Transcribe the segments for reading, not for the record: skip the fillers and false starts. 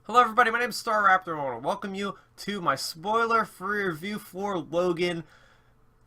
Hello everybody, my name is Star Raptor and I want to welcome you to my spoiler-free review for Logan.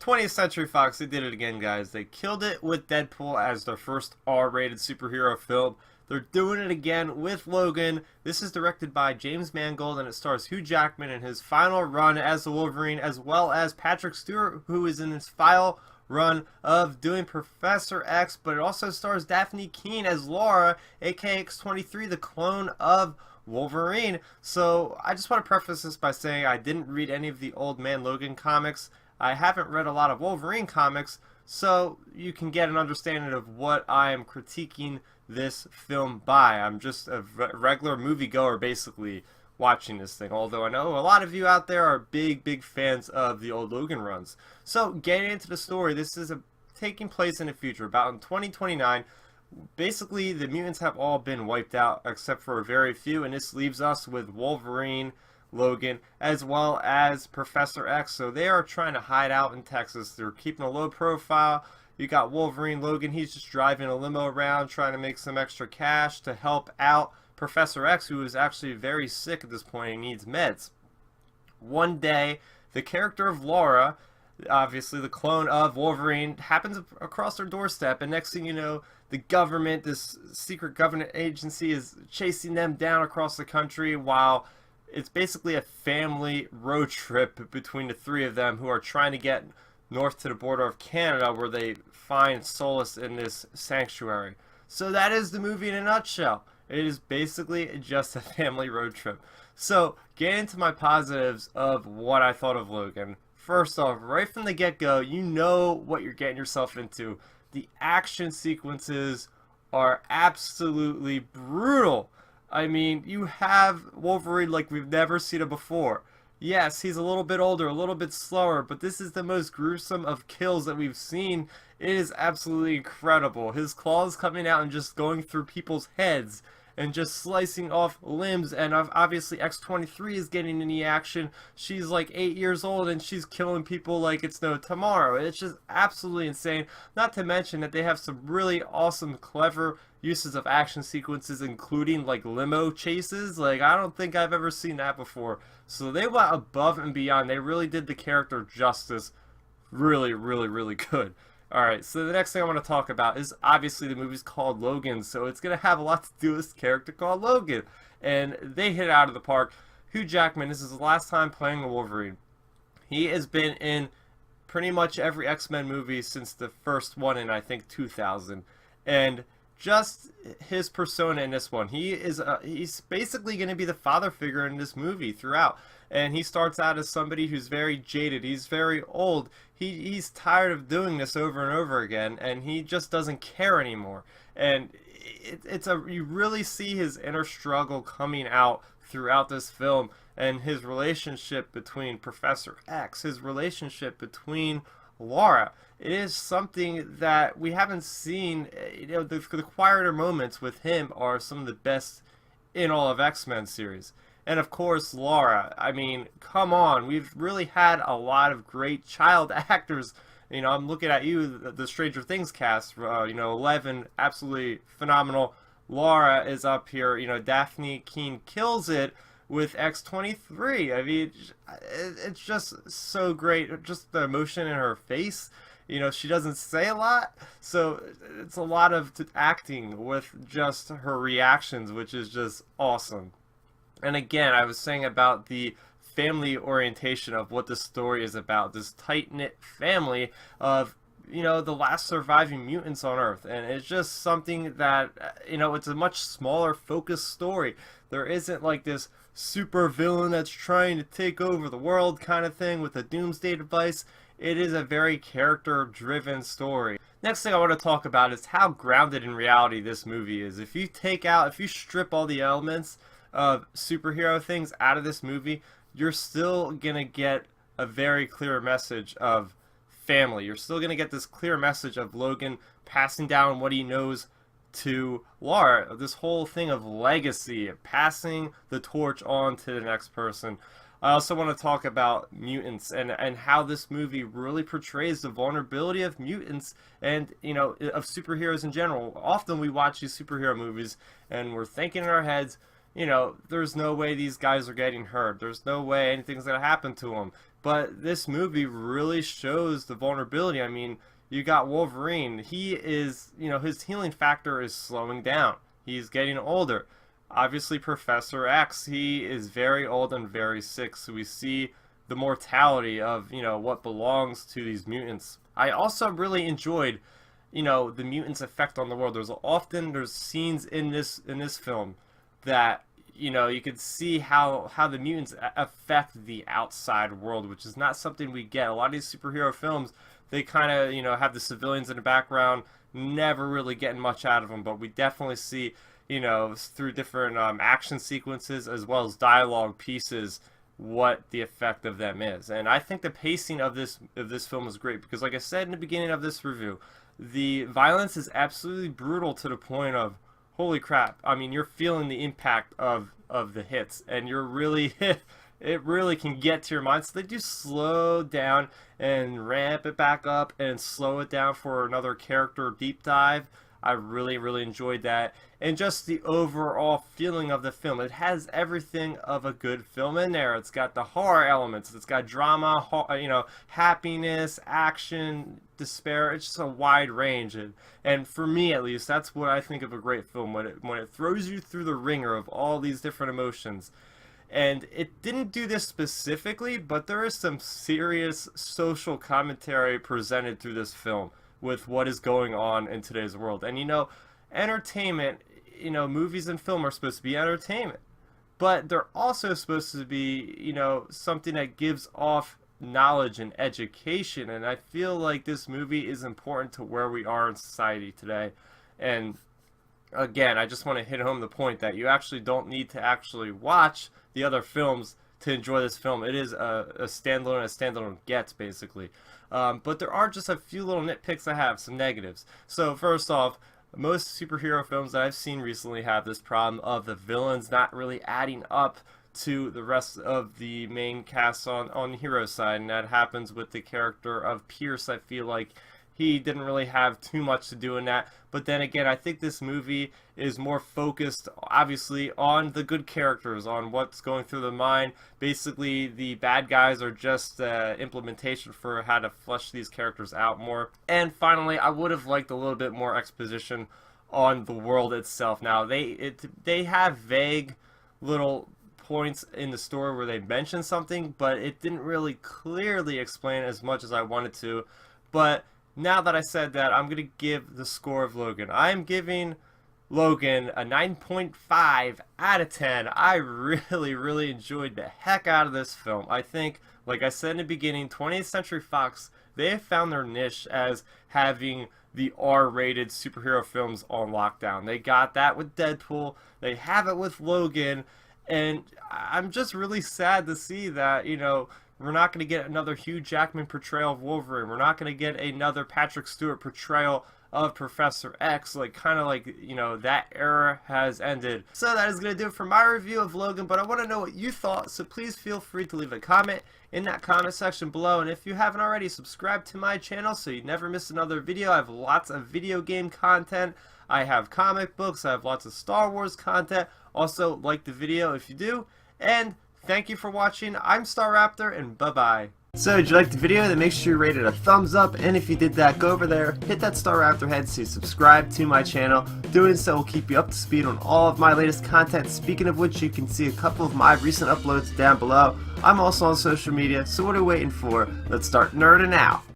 20th Century Fox, they did it again, guys. They killed it with Deadpool as their first R-rated superhero film. They're doing it again with Logan. This is directed by James Mangold and it stars Hugh Jackman in his final run as the Wolverine, as well as Patrick Stewart, who is in his final run of doing Professor X, but it also stars Daphne Keane as Laura, aka X-23, the clone of Wolverine. So I just want to preface this by saying I didn't read any of the Old Man Logan comics. I haven't read a lot of Wolverine comics, so you can get an understanding of what I am critiquing this film by. I'm just a regular moviegoer basically watching this thing, although I know a lot of you out there are big fans of the old Logan runs. So getting into the story, this is taking place in the future, about in 2029. Basically, the mutants have all been wiped out except for a very few, and this leaves us with Wolverine, Logan, as well as Professor X. So they are trying to hide out in Texas. They're keeping a low profile. You got Wolverine, Logan, he's just driving a limo around trying to make some extra cash to help out Professor X, who is actually very sick at this point and needs meds. One day, the character of Laura, obviously the clone of Wolverine, happens across their doorstep, and next thing you know, the government, this secret government agency, is chasing them down across the country while it's basically a family road trip between the three of them who are trying to get north to the border of Canada, where they find solace in this sanctuary. So that is the movie in a nutshell. It is basically just a family road trip. So, getting into my positives of what I thought of Logan. First off, right from the get-go, you know what you're getting yourself into. The action sequences are absolutely brutal. I mean, you have Wolverine like we've never seen him before. Yes, he's a little bit older, a little bit slower, but this is the most gruesome of kills that we've seen. It is absolutely incredible. His claws coming out and just going through people's heads and just slicing off limbs, and obviously X-23 is getting in the action. She's like 8 years old and she's killing people like it's no tomorrow. It's just absolutely insane. Not to mention that they have some really awesome, clever uses of action sequences, including like limo chases. Like, I don't think I've ever seen that before. So they went above and beyond. They really did the character justice. Really good. Alright, so the next thing I want to talk about is obviously the movie's called Logan, so it's going to have a lot to do with this character called Logan. And they hit it out of the park. Hugh Jackman, this is his last time playing the Wolverine. He has been in pretty much every X-Men movie since the first one in, I think, 2000. And just his persona in this one, he's basically going to be the father figure in this movie throughout. And he starts out as somebody who's very jaded. He's very old. He's tired of doing this over and over again, and he just doesn't care anymore. And you really see his inner struggle coming out throughout this film, and his relationship between Professor X, his relationship between Laura. It is something that we haven't seen. You know, the quieter moments with him are some of the best in all of X-Men series. And of course, Laura. I mean, come on. We've really had a lot of great child actors. You know, I'm looking at you, the Stranger Things cast. You know, 11, absolutely phenomenal. Laura is up here. You know, Daphne Keane kills it with X-23. I mean, it's just so great. Just the emotion in her face. You know, she doesn't say a lot, so it's a lot of acting with just her reactions, which is just awesome. And again, I was saying about the family orientation of what this story is about. This tight-knit family of, you know, the last surviving mutants on Earth. And it's just something that, you know, it's a much smaller, focused story. There isn't like this super villain that's trying to take over the world kind of thing with a doomsday device. It is a very character-driven story. Next thing I want to talk about is how grounded in reality this movie is. If you strip all the elements of superhero things out of this movie, you're still gonna get a very clear message of family. You're still gonna get this clear message of Logan passing down what he knows to Laura. This whole thing of legacy, passing the torch on to the next person. I also want to talk about mutants and how this movie really portrays the vulnerability of mutants and, you know, of superheroes in general. Often we watch these superhero movies and we're thinking in our heads, you know, there's no way these guys are getting hurt. There's no way anything's going to happen to them. But this movie really shows the vulnerability. I mean, you got Wolverine. He is, you know, his healing factor is slowing down. He's getting older. Obviously, Professor X, he is very old and very sick. So we see the mortality of, you know, what belongs to these mutants. I also really enjoyed, you know, the mutants' effect on the world. There's scenes in this film that, you know, you could see how the mutants affect the outside world, which is not something we get. A lot of these superhero films, they kind of, you know, have the civilians in the background, never really getting much out of them, but we definitely see, you know, through different action sequences as well as dialogue pieces, what the effect of them is. And I think the pacing of this film is great because, like I said in the beginning of this review, the violence is absolutely brutal to the point of, holy crap. I mean, you're feeling the impact of the hits, and you're really it really can get to your mind. So they do slow down and ramp it back up and slow it down for another character deep dive. I really enjoyed that. And just the overall feeling of the film. It has everything of a good film in there. It's got the horror elements. It's got drama, you know, happiness, action, despair. It's just a wide range. And for me, at least, that's what I think of a great film. When it throws you through the ringer of all these different emotions. And it didn't do this specifically, but there is some serious social commentary presented through this film with what is going on in today's world. And, you know, entertainment, you know, movies and film are supposed to be entertainment, but they're also supposed to be, you know, something that gives off knowledge and education. And I feel like this movie is important to where we are in society today. And again, I just want to hit home the point that you actually don't need to actually watch the other films to enjoy this film. It is a standalone gets, basically. But there are just a few little nitpicks I have, some negatives. So first off, most superhero films that I've seen recently have this problem of the villains not really adding up to the rest of the main cast on the hero side, and that happens with the character of Pierce. I feel like he didn't really have too much to do in that. But then again, I think this movie is more focused, obviously, on the good characters, on what's going through the mind. Basically, the bad guys are just implementation for how to flesh these characters out more. And finally, I would have liked a little bit more exposition on the world itself. Now, they have vague little points in the story where they mention something, but it didn't really clearly explain as much as I wanted to. But now that I said that, I'm going to give the score of Logan. I'm giving Logan a 9.5 out of 10. I really enjoyed the heck out of this film. I think, like I said in the beginning, 20th Century Fox, they have found their niche as having the R-rated superhero films on lockdown. They got that with Deadpool. They have it with Logan. And I'm just really sad to see that, you know, we're not going to get another Hugh Jackman portrayal of Wolverine. We're not going to get another Patrick Stewart portrayal of Professor X. Like, kind of like, you know, that era has ended. So that is going to do it for my review of Logan, but I want to know what you thought, so please feel free to leave a comment in that comment section below. And if you haven't already, subscribe to my channel so you never miss another video. I have lots of video game content. I have comic books. I have lots of Star Wars content. Also, like the video if you do. And thank you for watching. I'm Star Raptor, and bye-bye. So, did you like the video? Then make sure you rate it a thumbs up, and if you did that, go over there, hit that Star Raptor head so you subscribe to my channel. Doing so will keep you up to speed on all of my latest content, speaking of which, you can see a couple of my recent uploads down below. I'm also on social media, so what are you waiting for? Let's start nerding out.